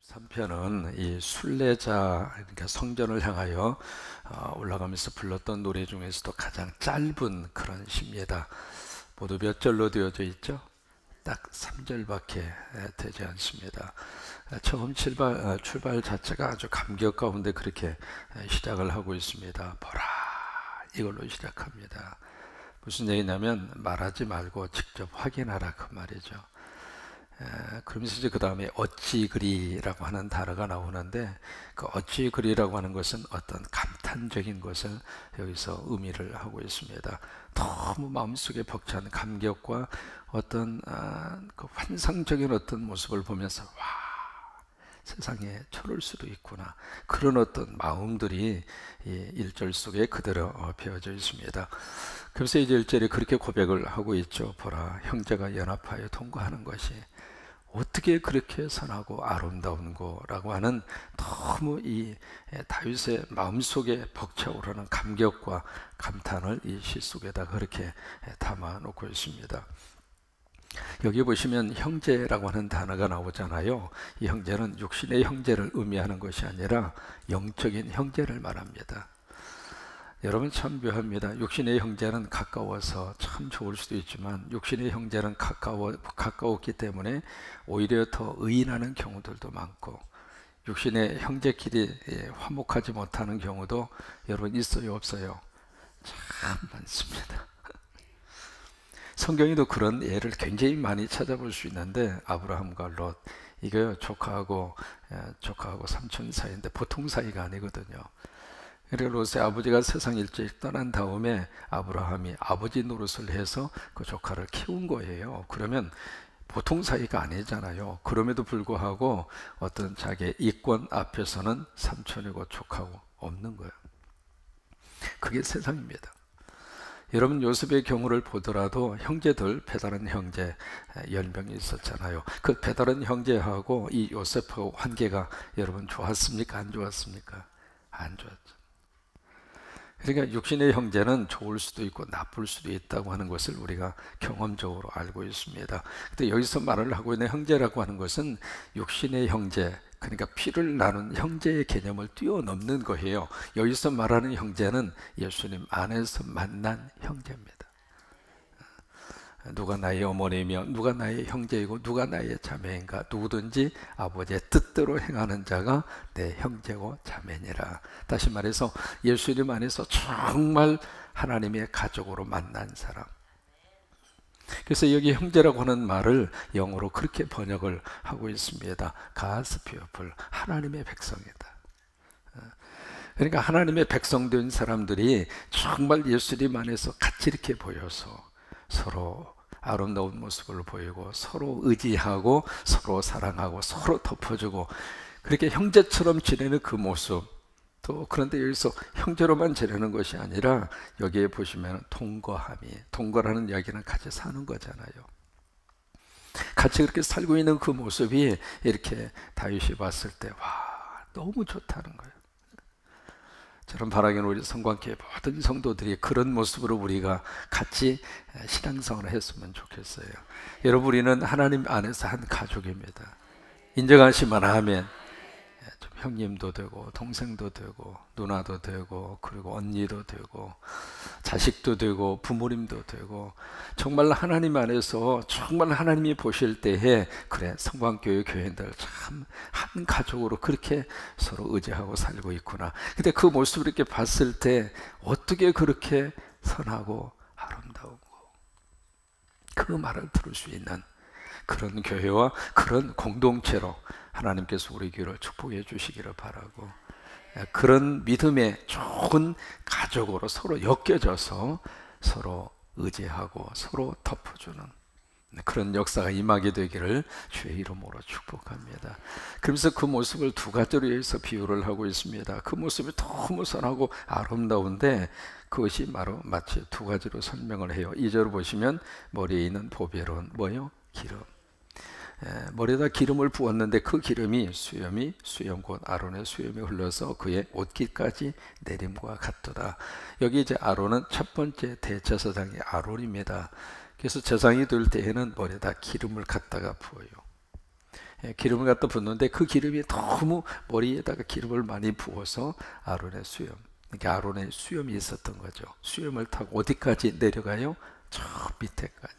3편은 이 순례자, 그러니까 성전을 향하여 올라가면서 불렀던 노래 중에서도 가장 짧은 그런 시입니다. 모두 몇 절로 되어져 있죠? 딱 3절밖에 되지 않습니다. 처음 출발 자체가 아주 감격 가운데 그렇게 시작을 하고 있습니다. 보라, 이걸로 시작합니다. 무슨 얘기냐면 말하지 말고 직접 확인하라, 그 말이죠. 그러면서 이제 그 다음에 어찌 그리라고 하는 단어가 나오는데, 그 어찌 그리라고 하는 것은 어떤 감탄적인 것을 여기서 의미를 하고 있습니다. 너무 마음속에 벅찬 감격과 어떤 그 환상적인 어떤 모습을 보면서 와, 세상에 저럴 수도 있구나, 그런 어떤 마음들이 이 1절 속에 그대로 배어져 있습니다. 그래서 이제 1절에 그렇게 고백을 하고 있죠. 보라, 형제가 연합하여 통과하는 것이 어떻게 그렇게 선하고 아름다운 거라고 하는, 너무 이 다윗의 마음속에 벅차오르는 감격과 감탄을 이 시 속에다 그렇게 담아 놓고 있습니다. 여기 보시면 형제라고 하는 단어가 나오잖아요. 이 형제는 육신의 형제를 의미하는 것이 아니라 영적인 형제를 말합니다. 여러분, 참 묘합니다. 육신의 형제는 가까워서 참 좋을 수도 있지만, 육신의 형제는 가까웠기 때문에 오히려 더 의인하는 경우들도 많고, 육신의 형제끼리 화목하지 못하는 경우도 여러분 있어요, 없어요? 참 많습니다. 성경에도 그런 예를 굉장히 많이 찾아볼 수 있는데, 아브라함과 롯, 이거 조카하고 삼촌 사이인데 보통 사이가 아니거든요. 그리고 롯의 아버지가 세상 일찍 떠난 다음에 아브라함이 아버지 노릇을 해서 그 조카를 키운 거예요. 그러면 보통 사이가 아니잖아요. 그럼에도 불구하고 어떤 자기의 이권 앞에서는 삼촌이고 조카고 없는 거예요. 그게 세상입니다. 여러분, 요셉의 경우를 보더라도 형제들, 배다른 형제 10명이 있었잖아요. 그 배다른 형제하고 이 요셉하고 관계가 여러분 좋았습니까? 안 좋았습니까? 안 좋았죠. 그러니까 육신의 형제는 좋을 수도 있고 나쁠 수도 있다고 하는 것을 우리가 경험적으로 알고 있습니다. 근데 여기서 말을 하고 있는 형제라고 하는 것은 육신의 형제, 그러니까 피를 나눈 형제의 개념을 뛰어넘는 거예요. 여기서 말하는 형제는 예수님 안에서 만난 형제입니다. 누가 나의 어머니며 누가 나의 형제이고 누가 나의 자매인가, 누구든지 아버지의 뜻대로 행하는 자가 내 형제고 자매니라. 다시 말해서 예수님 안에서 정말 하나님의 가족으로 만난 사람. 그래서 여기 형제라고 하는 말을 영어로 그렇게 번역을 하고 있습니다. God's people, 하나님의 백성이다. 그러니까 하나님의 백성된 사람들이 정말 예수님 안에서 같이 이렇게 보여서 서로 아름다운 모습을 보이고, 서로 의지하고, 서로 사랑하고, 서로 덮어주고, 그렇게 형제처럼 지내는 그 모습. 또 그런데 여기서 형제로만 지내는 것이 아니라 여기에 보시면 동거라는 이야기는 같이 사는 거잖아요. 같이 그렇게 살고 있는 그 모습이 이렇게 다윗이 봤을 때 와, 너무 좋다는 거예요. 저런 바라기는 우리 성관교회 모든 성도들이 그런 모습으로 우리가 같이 신앙생활을 했으면 좋겠어요. 여러분, 우리는 하나님 안에서 한 가족입니다. 인정하시면 하면 좀 형님도 되고 동생도 되고 누나도 되고 그리고 언니도 되고 자식도 되고 부모님도 되고, 정말 하나님 안에서 정말 하나님이 보실 때에 그래, 성광교회 교회들 참 한 가족으로 그렇게 서로 의지하고 살고 있구나. 근데 그 모습을 이렇게 봤을 때 어떻게 그렇게 선하고 아름다우고, 그 말을 들을 수 있는 그런 교회와 그런 공동체로 하나님께서 우리 교회를 축복해 주시기를 바라고, 그런 믿음의 좋은 가족으로 서로 엮여져서 서로 의지하고 서로 덮어주는 그런 역사가 임하게 되기를 주의 이름으로 축복합니다. 그러면서 그 모습을 두 가지로 해서 비유를 하고 있습니다. 그 모습이 너무 선하고 아름다운데 그것이 바로 마치 두 가지로 설명을 해요. 2절 보시면 머리에 있는 보배로운 뭐요? 기름. 머리에다 기름을 부었는데 그 기름이 수염 곧 아론의 수염이 흘러서 그의 옷깃까지 내림과 같도다. 여기 이제 아론은 첫 번째 대제사장이 아론입니다. 그래서 제사장이 될 때에는 머리에다 기름을 갖다가 부어요. 기름을 갖다 붓는데 그 기름이 너무 머리에다가 기름을 많이 부어서 아론의 수염, 그러니까 아론의 수염이 있었던 거죠. 수염을 타고 어디까지 내려가요? 저 밑에까지.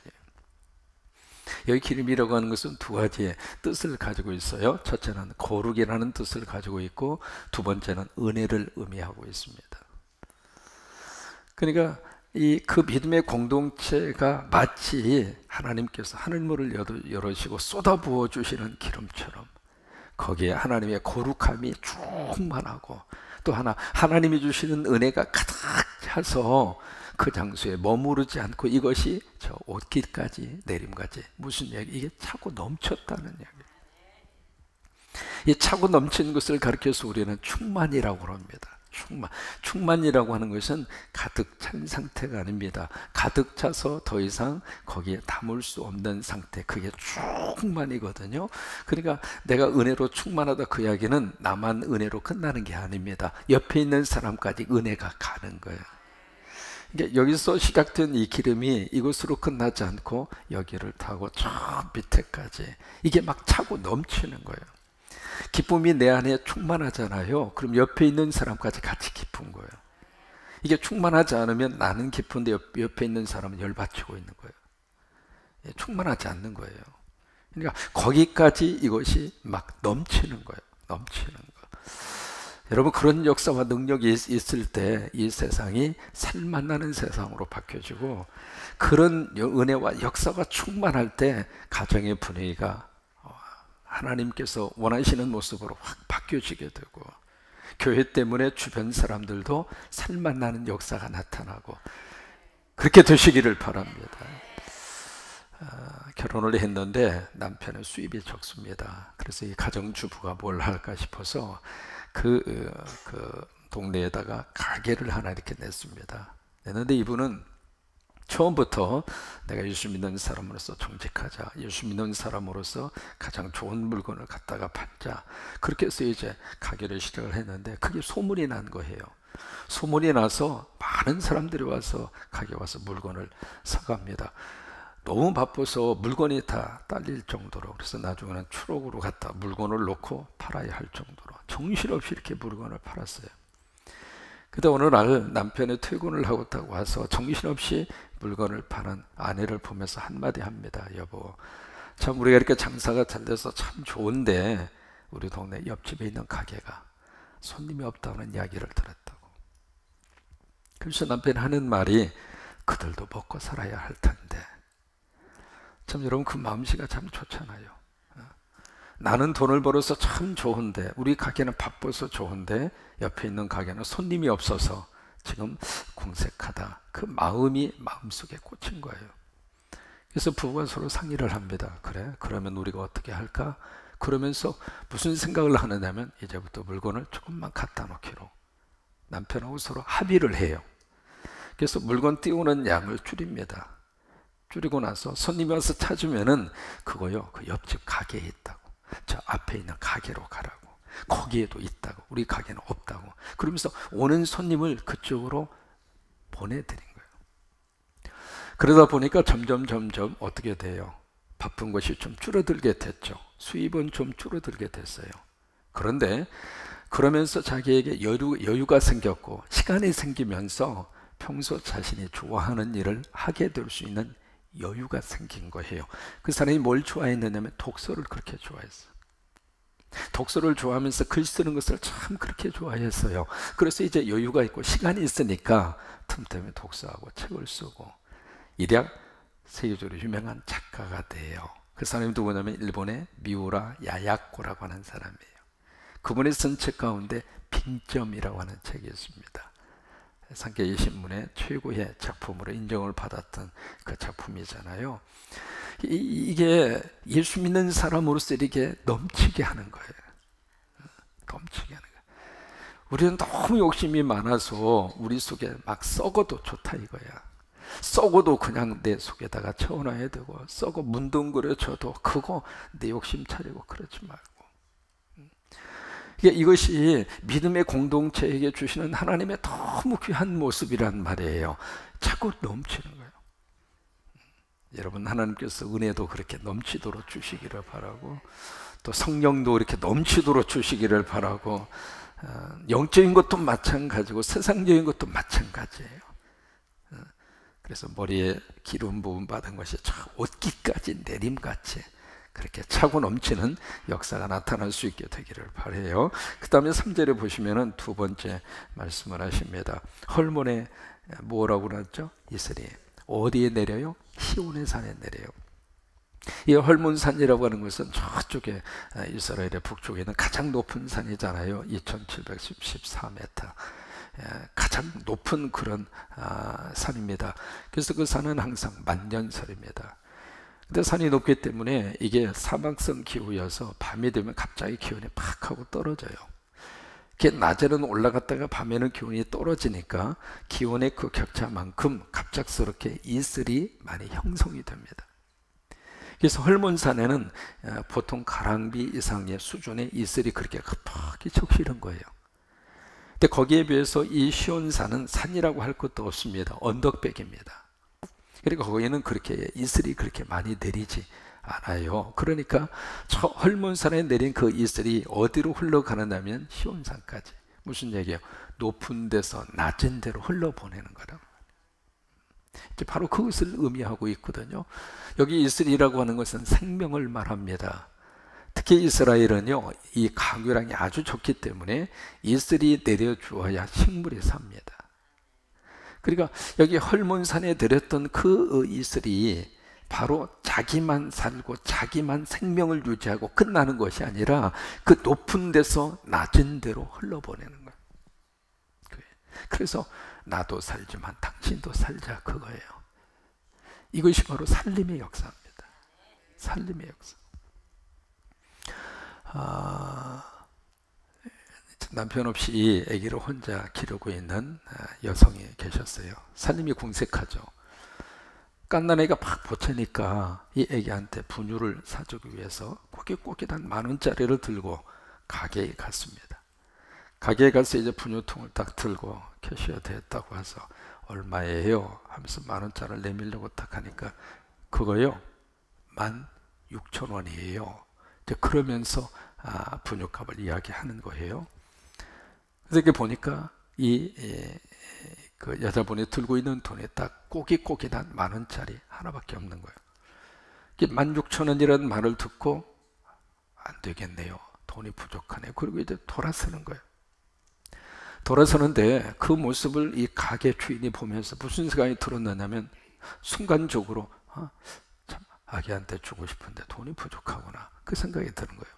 여기 기름이라고 하는 것은 두 가지의 뜻을 가지고 있어요. 첫째는 거룩이라는 뜻을 가지고 있고, 두 번째는 은혜를 의미하고 있습니다. 그러니까 그 믿음의 공동체가 마치 하나님께서 하늘문을 열으시고 쏟아부어 주시는 기름처럼 거기에 하나님의 거룩함이 충만하고, 또 하나님이 주시는 은혜가 가득 차서 그 장소에 머무르지 않고 이것이 저 옷깃까지 내림까지, 무슨 얘기? 이게 차고 넘쳤다는 얘기. 이 차고 넘치는 것을 가리켜서 우리는 충만이라고 합니다. 충만이라고 하는 것은 가득 찬 상태가 아닙니다. 가득 차서 더 이상 거기에 담을 수 없는 상태, 그게 충만이거든요. 그러니까 내가 은혜로 충만하다, 그 이야기는 나만 은혜로 끝나는 게 아닙니다. 옆에 있는 사람까지 은혜가 가는 거예요. 그러니까 여기서 시작된 이 기름이 이곳으로 끝나지 않고 여기를 타고 저 밑에까지, 이게 막 차고 넘치는 거예요. 기쁨이 내 안에 충만하잖아요. 그럼 옆에 있는 사람까지 같이 기쁜 거예요. 이게 충만하지 않으면 나는 기쁜데 옆에 있는 사람은 열받치고 있는 거예요. 충만하지 않는 거예요. 그러니까 거기까지 이것이 막 넘치는 거예요. 넘치는 거. 여러분, 그런 역사와 능력이 있을 때 이 세상이 살맛나는 세상으로 바뀌어지고, 그런 은혜와 역사가 충만할 때 가정의 분위기가 하나님께서 원하시는 모습으로 확 바뀌어지게 되고, 교회 때문에 주변 사람들도 살맛나는 역사가 나타나고, 그렇게 되시기를 바랍니다. 결혼을 했는데 남편의 수입이 적습니다. 그래서 이 가정주부가 뭘 할까 싶어서 그 동네에다가 가게를 하나 이렇게 냈습니다. 냈는데 이분은 처음부터 내가 예수 믿는 사람으로서 정직하자, 예수 믿는 사람으로서 가장 좋은 물건을 갖다가 팔자, 그렇게 해서 이제 가게를 시작을 했는데, 그게 소문이 난 거예요. 소문이 나서 많은 사람들이 와서 가게 와서 물건을 사갑니다. 너무 바빠서 물건이 다 딸릴 정도로, 그래서 나중에는 추록으로 갖다 물건을 놓고 팔아야 할 정도로 정신없이 이렇게 물건을 팔았어요. 근데 어느 날 남편이 퇴근을 하고 딱 와서 정신없이 물건을 파는 아내를 보면서 한마디 합니다. 여보, 참 우리가 이렇게 장사가 잘 돼서 참 좋은데 우리 동네 옆집에 있는 가게가 손님이 없다는 이야기를 들었다고. 그래서 남편이 하는 말이, 그들도 먹고 살아야 할 텐데. 참 여러분, 그 마음씨가 참 좋잖아요. 나는 돈을 벌어서 참 좋은데, 우리 가게는 바빠서 좋은데 옆에 있는 가게는 손님이 없어서 지금 궁색하다. 그 마음이 마음속에 꽂힌 거예요. 그래서 부부가 서로 상의를 합니다. 그래, 그러면 우리가 어떻게 할까? 그러면서 무슨 생각을 하느냐면, 이제부터 물건을 조금만 갖다 놓기로 남편하고 서로 합의를 해요. 그래서 물건 띄우는 양을 줄입니다. 줄이고 나서 손님이 와서 찾으면은 그거요, 그 옆집 가게에 있다고, 저 앞에 있는 가게로 가라고, 거기에도 있다고, 우리 가게는 없다고, 그러면서 오는 손님을 그쪽으로 보내드린 거예요. 그러다 보니까 점점 어떻게 돼요? 바쁜 것이 좀 줄어들게 됐죠. 수입은 좀 줄어들게 됐어요. 그런데 그러면서 자기에게 여유가 생겼고 시간이 생기면서 평소 자신이 좋아하는 일을 하게 될 수 있는 여유가 생긴 거예요. 그 사람이 뭘 좋아했느냐면 독서를 그렇게 좋아했어요. 독서를 좋아하면서 글 쓰는 것을 참 그렇게 좋아했어요. 그래서 이제 여유가 있고 시간이 있으니까 틈틈이 독서하고 책을 쓰고, 일약 세계적으로 유명한 작가가 돼요. 그 사람이 누구냐면 일본의 미우라 야야코라고 하는 사람이에요. 그분이 쓴 책 가운데 빙점이라고 하는 책이 있습니다. 산케이 신문의 최고의 작품으로 인정을 받았던 그 작품이잖아요. 이게 예수 믿는 사람으로서 이렇게 넘치게 하는 거예요. 넘치게 하는 거예요. 우리는 너무 욕심이 많아서 우리 속에 막 썩어도 좋다 이거야. 썩어도 그냥 내 속에다가 채워놔야 되고, 썩어 문둥그려져도 그거 내 욕심 차리고 그러지 말고. 이것이 믿음의 공동체에게 주시는 하나님의 너무 귀한 모습이란 말이에요. 자꾸 넘치는 거예요. 여러분, 하나님께서 은혜도 그렇게 넘치도록 주시기를 바라고, 또 성령도 이렇게 넘치도록 주시기를 바라고, 영적인 것도 마찬가지고 세상적인 것도 마찬가지예요. 그래서 머리에 기름 부음 받은 것이 옷깃까지 내림같이 그렇게 차고 넘치는 역사가 나타날 수 있게 되기를 바라요. 그 다음에 3절에 보시면은 두 번째 말씀을 하십니다. 헐몬에 뭐라고 그랬죠? 이슬이 어디에 내려요? 시온의 산에 내려요. 이 헐몬산이라고 하는 것은 저쪽에 이스라엘의 북쪽에 있는 가장 높은 산이잖아요. 2714m, 가장 높은 그런 산입니다. 그래서 그 산은 항상 만년설입니다. 근데 산이 높기 때문에 이게 사막성 기후여서 밤이 되면 갑자기 기온이 팍 하고 떨어져요. 이게 낮에는 올라갔다가 밤에는 기온이 떨어지니까 기온의 그 격차만큼 갑작스럽게 이슬이 많이 형성이 됩니다. 그래서 헐몬산에는 보통 가랑비 이상의 수준의 이슬이 그렇게 급하게 적시는 거예요. 근데 거기에 비해서 이 시온산은 산이라고 할 것도 없습니다. 언덕백입니다. 그리고 거기는 그렇게 이슬이 그렇게 많이 내리지 않아요. 그러니까 저 헐몬산에 내린 그 이슬이 어디로 흘러가느냐면 시온산까지. 무슨 얘기예요? 높은 데서 낮은 데로 흘러보내는 거라. 바로 그것을 의미하고 있거든요. 여기 이슬이라고 하는 것은 생명을 말합니다. 특히 이스라엘은요, 이 강유량이 아주 좋기 때문에 이슬이 내려주어야 식물이 삽니다. 그러니까 여기 헐몬산에 내렸던 그 이슬이 바로 자기만 살고 자기만 생명을 유지하고 끝나는 것이 아니라 그 높은 데서 낮은 데로 흘러보내는 거예요. 그래서 나도 살지만 당신도 살자, 그거예요. 이것이 바로 살림의 역사입니다. 살림의 역사. 남편 없이 아기를 혼자 기르고 있는 여성이 계셨어요. 살림이 궁색하죠. 갓난아기가 막 보채니까 이 아기한테 분유를 사주기 위해서 꼬깃꼬깃한 10,000원짜리를 들고 가게에 갔습니다. 가게에 가서 이제 분유통을 딱 들고 캐셔야 됐다고 해서 얼마예요? 하면서 10,000원짜리를 내밀려고 딱 하니까 그거요? 16,000원이에요. 이제 그러면서 분유값을 이야기하는 거예요. 그래서 이렇게 보니까 그 여자분이 들고 있는 돈에 딱 꼬깃꼬깃한 10,000원짜리 하나밖에 없는 거예요. 16,000원이라는 말을 듣고 안 되겠네요. 돈이 부족하네요. 그리고 이제 돌아서는 거예요. 돌아서는데 그 모습을 이 가게 주인이 보면서 무슨 생각이 들었느냐면 순간적으로 참 아기한테 주고 싶은데 돈이 부족하구나, 그 생각이 드는 거예요.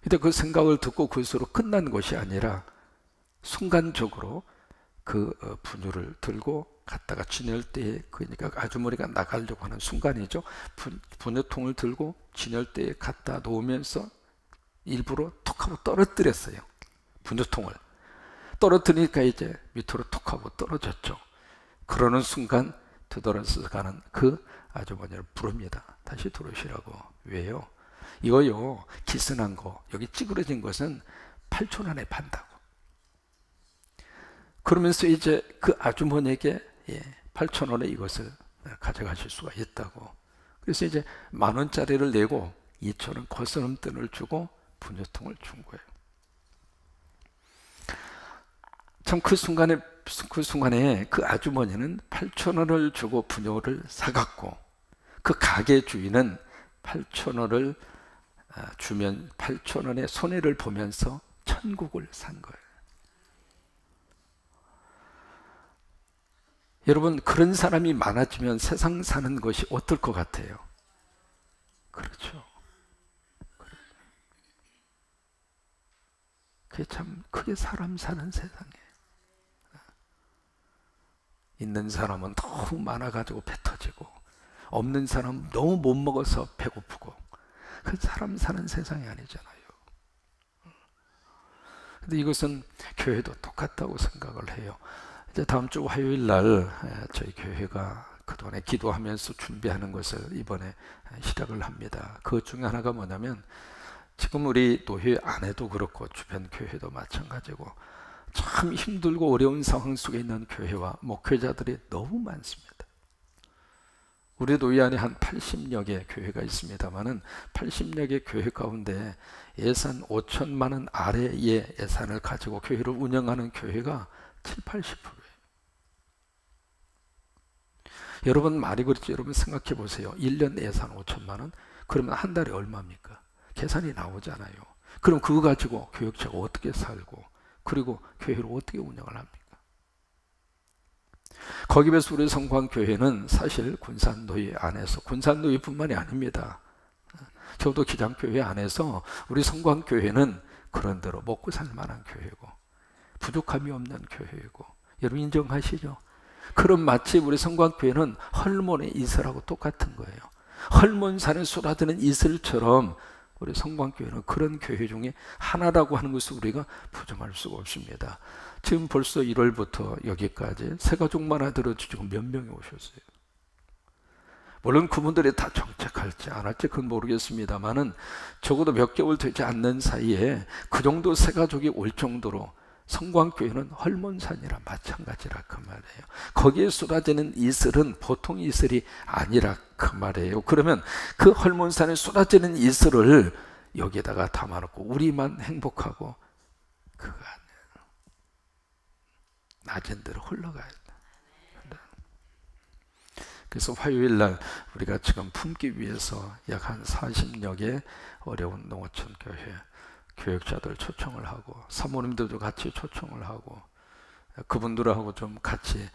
근데 그 생각을 듣고 그것으로 끝난 것이 아니라 순간적으로 그 분유를 들고 갔다가 진열대에, 그러니까 아주머니가 나가려고 하는 순간이죠. 분유통을 들고 진열대에 갖다 놓으면서 일부러 톡 하고 떨어뜨렸어요. 분유통을 떨어뜨리니까 이제 밑으로 톡 하고 떨어졌죠. 그러는 순간 되돌아서 가는 그 아주머니를 부릅니다. 다시 들어오시라고. 왜요? 이거요, 기스난 거, 여기 찌그러진 것은 8,000원에 판다고. 그러면서 이제 그 아주머니에게 8,000원에 이것을 가져가실 수가 있다고. 그래서 이제 10,000원짜리를 내고 2,000원 거스름돈을 주고 분유통을 준 거예요. 참 그 순간에 그 아주머니는 8,000원을 주고 분유를 사갔고, 그 가게 주인은 8,000원을 주면 8,000원의 손해를 보면서 천국을 산 거예요. 여러분, 그런 사람이 많아지면 세상 사는 것이 어떨 것 같아요? 그렇죠. 그게 참, 그게 사람 사는 세상이에요. 있는 사람은 너무 많아가지고 배 터지고, 없는 사람은 너무 못 먹어서 배고프고, 그 사람 사는 세상이 아니잖아요. 근데 이것은 교회도 똑같다고 생각을 해요. 이제 다음 주 화요일 날 저희 교회가 그동안에 기도하면서 준비하는 것을 이번에 시작을 합니다. 그 중에 하나가 뭐냐면, 지금 우리 노회 안에도 그렇고 주변 교회도 마찬가지고 참 힘들고 어려운 상황 속에 있는 교회와 목회자들이 너무 많습니다. 우리 노예 안에 한 80여 개 교회가 있습니다만은 80여 개 교회 가운데 예산 5천만 원 아래의 예산을 가지고 교회를 운영하는 교회가 7, 80%예요. 여러분 말이 그렇지, 여러분 생각해 보세요. 1년 예산 5천만 원? 그러면 한 달에 얼마입니까? 계산이 나오잖아요. 그럼 그거 가지고 교육자가 어떻게 살고, 그리고 교회를 어떻게 운영을 합니까? 거기에 비해서 우리 성광교회는 사실 군산노예 안에서, 군산노예뿐만이 아닙니다. 저도 기장교회 안에서 우리 성광교회는 그런대로 먹고 살 만한 교회고 부족함이 없는 교회이고, 여러분 인정하시죠? 그럼 마치 우리 성광교회는 헐몬의 이슬하고 똑같은 거예요. 헐몬산에 쏟아지는 이슬처럼 우리 성광교회는 그런 교회 중에 하나라고 하는 것을 우리가 부정할 수가 없습니다. 지금 벌써 1월부터 여기까지 새 가족만 하더라도 지금 몇 명이 오셨어요. 물론 그분들이 다 정착할지 안 할지 그건 모르겠습니다만은 적어도 몇 개월 되지 않는 사이에 그 정도 새 가족이 올 정도로 성광교회는 헐몬산이라 마찬가지라 그 말이에요. 거기에 쏟아지는 이슬은 보통 이슬이 아니라 그 말이에요. 그러면 그 헐몬산에 쏟아지는 이슬을 여기에다가 담아놓고 우리만 행복하고 그거 아니에요. 낮은 데로 흘러가야 돼. 그래서 화요일날 우리가 지금 품기 위해서 약 한 40여 개 어려운 농어촌 교회 교육자들 초청을 하고 사모님들도 같이 초청을 하고 그분들하고 좀 같이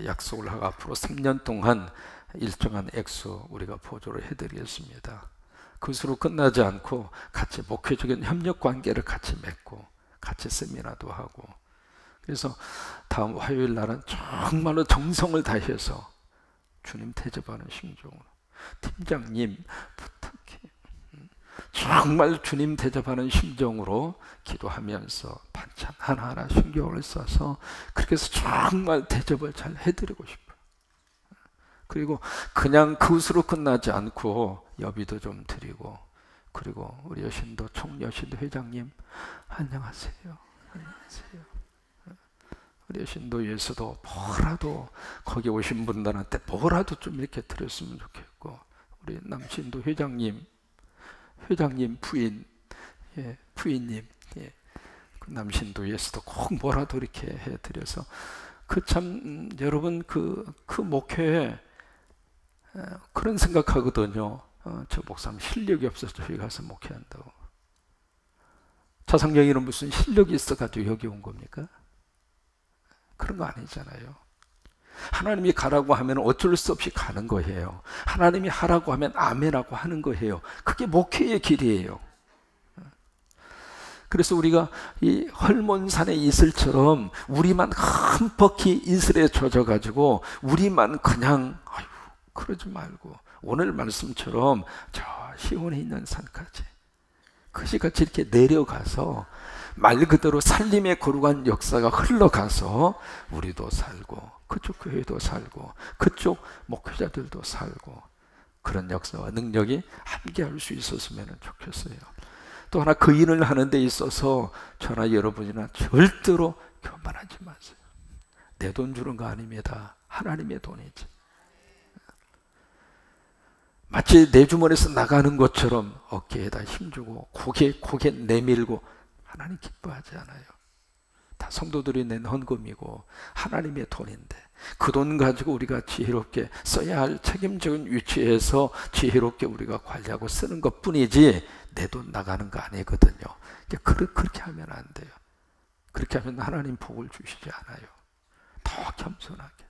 약속을 하고 앞으로 3년 동안 일정한 액수 우리가 보조를 해드리겠습니다. 그것으로 끝나지 않고 같이 목회적인 협력 관계를 같이 맺고 같이 세미나도 하고, 그래서 다음 화요일 날은 정말로 정성을 다해서 주님 대접하는 심정으로, 팀장님 부탁해, 정말 주님 대접하는 심정으로 기도하면서 반찬 하나하나 신경을 써서 그렇게 해서 정말 대접을 잘 해드리고 싶어요. 그리고 그냥 그것으로 끝나지 않고 여비도 좀 드리고, 그리고 우리 여신도 총여신도 회장님 안녕하세요. 안녕하세요. 우리 여신도에서도 뭐라도 거기 오신 분들한테 뭐라도 좀 이렇게 드렸으면 좋겠고, 우리 남신도 회장님 부인, 예, 부인님, 예, 그 남신도에서도 꼭 뭐라도 이렇게 해드려서 그 참 여러분 그 목회에 그런 생각하거든요. 저 목사님 실력이 없어서 저희 가서 목회한다고. 차상영이는 무슨 실력이 있어가지고 여기 온 겁니까? 그런 거 아니잖아요. 하나님이 가라고 하면 어쩔 수 없이 가는 거예요. 하나님이 하라고 하면 아멘하고 하는 거예요. 그게 목회의 길이에요. 그래서 우리가 이 헐몬산의 이슬처럼 우리만 흠뻑히 이슬에 젖어가지고 우리만 그냥 아유 그러지 말고 오늘 말씀처럼 저 시온에 있는 산까지 그시같이 이렇게 내려가서 말 그대로 살림의 거룩한 역사가 흘러가서 우리도 살고 그쪽 교회도 살고 그쪽 목회자들도 살고 그런 역사와 능력이 함께 할 수 있었으면 좋겠어요. 또 하나 그 일을 하는 데 있어서 저나 여러분이나 절대로 교만하지 마세요. 내 돈 주는 거 아닙니다. 하나님의 돈이지. 마치 내 주머니에서 나가는 것처럼 어깨에다 힘주고 고개 내밀고 하나님 기뻐하지 않아요. 다 성도들이 낸 헌금이고 하나님의 돈인데 그 돈 가지고 우리가 지혜롭게 써야 할 책임적인 위치에서 지혜롭게 우리가 관리하고 쓰는 것뿐이지 내 돈 나가는 거 아니거든요. 그렇게 하면 안 돼요. 그렇게 하면 하나님 복을 주시지 않아요. 더 겸손하게,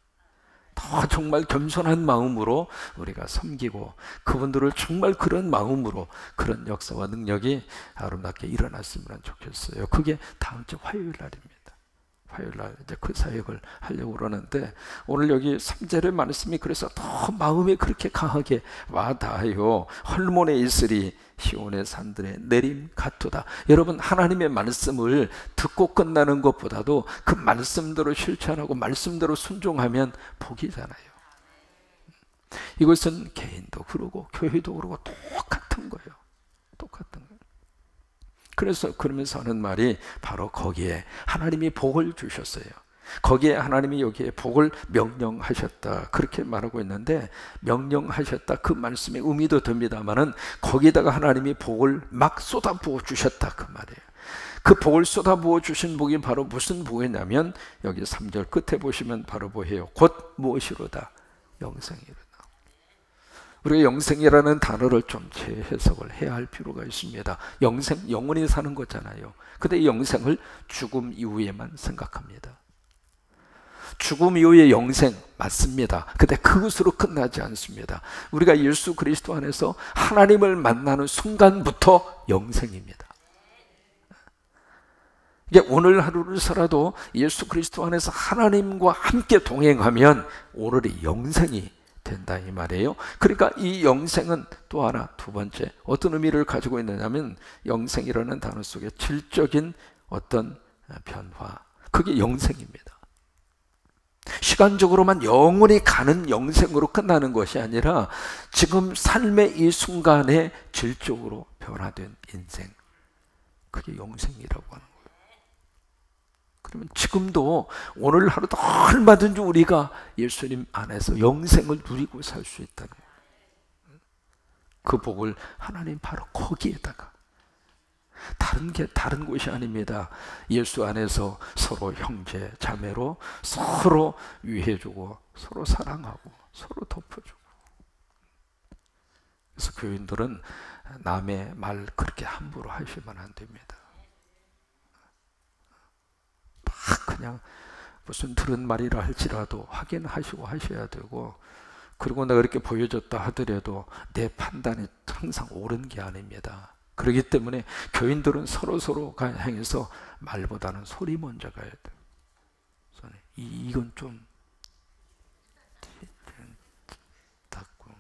더 정말 겸손한 마음으로 우리가 섬기고 그분들을 정말 그런 마음으로 그런 역사와 능력이 아름답게 일어났으면 좋겠어요. 그게 다음 주 화요일 날입니다. 화요일 날 이제 그 사역을 하려고 그러는데 오늘 여기 3절의 말씀이 그래서 더 마음에 그렇게 강하게 와닿아요. 헐몬의 이슬이 시온의 산들에 내림 같도다. 여러분 하나님의 말씀을 듣고 끝나는 것보다도 그 말씀대로 실천하고 말씀대로 순종하면 복이잖아요. 이것은 개인도 그러고 교회도 그러고 똑같은 거예요. 똑같은 거예요. 그래서 그러면서 하는 말이 바로 거기에 하나님이 복을 주셨어요. 거기에 하나님이 여기에 복을 명령하셨다 그렇게 말하고 있는데, 명령하셨다 그 말씀의 의미도 듭니다만은 거기다가 하나님이 복을 막 쏟아부어 주셨다 그 말이에요. 그 복을 쏟아부어 주신 복이 바로 무슨 복이냐면, 여기 3절 끝에 보시면 바로 뭐예요? 곧 무엇이로다? 영생이로다. 우리가 영생이라는 단어를 좀 재해석을 해야 할 필요가 있습니다. 영생, 영원히 사는 거잖아요. 근데 이 영생을 죽음 이후에만 생각합니다. 죽음 이후의 영생 맞습니다. 근데 그것으로 끝나지 않습니다. 우리가 예수 그리스도 안에서 하나님을 만나는 순간부터 영생입니다. 이게 오늘 하루를 살아도 예수 그리스도 안에서 하나님과 함께 동행하면 오늘의 영생이 된다 이 말이에요. 그러니까 이 영생은 또 하나, 두 번째 어떤 의미를 가지고 있느냐면, 영생이라는 단어 속에 질적인 어떤 변화, 그게 영생입니다. 시간적으로만 영원히 가는 영생으로 끝나는 것이 아니라 지금 삶의 이 순간에 질적으로 변화된 인생, 그게 영생이라고 하는 거예요. 그러면 지금도 오늘 하루도 얼마든지 우리가 예수님 안에서 영생을 누리고 살 수 있다는 거예요. 그 복을 하나님 바로 거기에다가, 다른 곳이 아닙니다. 예수 안에서 서로 형제 자매로 서로 위해주고 서로 사랑하고 서로 덮어주고. 그래서 교인들은 남의 말 그렇게 함부로 하시면 안 됩니다. 막 그냥 무슨 들은 말이라 할지라도 확인하시고 하셔야 되고, 그리고 내가 이렇게 보여줬다 하더라도 내 판단이 항상 옳은 게 아닙니다. 그렇기 때문에 교인들은 서로가 향해서 말보다는 소리 먼저 가야 돼요. 이건 좀 닦고,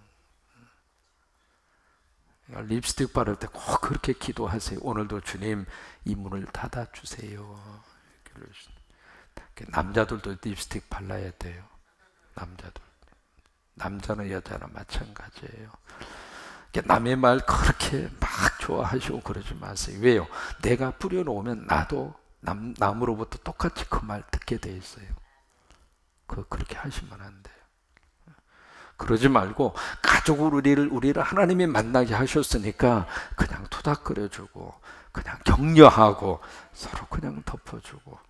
립스틱 바를 때 꼭 그렇게 기도하세요. 오늘도 주님 이 문을 닫아주세요. 남자들도 립스틱 발라야 돼요. 남자는 여자나 마찬가지예요. 남의 말 그렇게 막 좋아하시고 그러지 마세요. 왜요? 내가 뿌려놓으면 나도 남으로부터 똑같이 그 말 듣게 돼 있어요. 그렇게 하시면 안 돼요. 그러지 말고, 가족으로 우리를 하나님이 만나게 하셨으니까 그냥 토닥거려주고 그냥 격려하고 서로 그냥 덮어주고,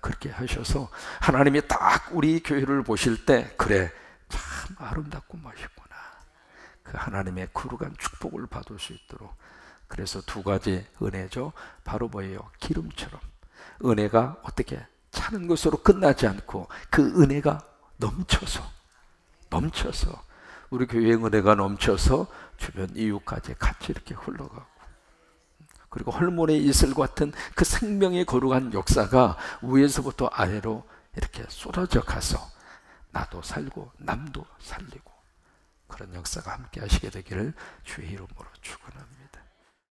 그렇게 하셔서 하나님이 딱 우리 교회를 보실 때, 그래 참 아름답고 멋있구나, 그 하나님의 거룩한 축복을 받을 수 있도록. 그래서 두 가지 은혜죠. 바로 뭐예요? 기름처럼 은혜가 어떻게 차는 것으로 끝나지 않고 그 은혜가 넘쳐서 우리 교회의 은혜가 넘쳐서 주변 이웃까지 같이 이렇게 흘러가고, 그리고 헐몬의 이슬 같은 그 생명의 거룩한 역사가 위에서부터 아래로 이렇게 쏟아져 가서 나도 살고 남도 살리고, 그런 역사가 함께 하시게 되기를 주의 이름으로 축원합니다.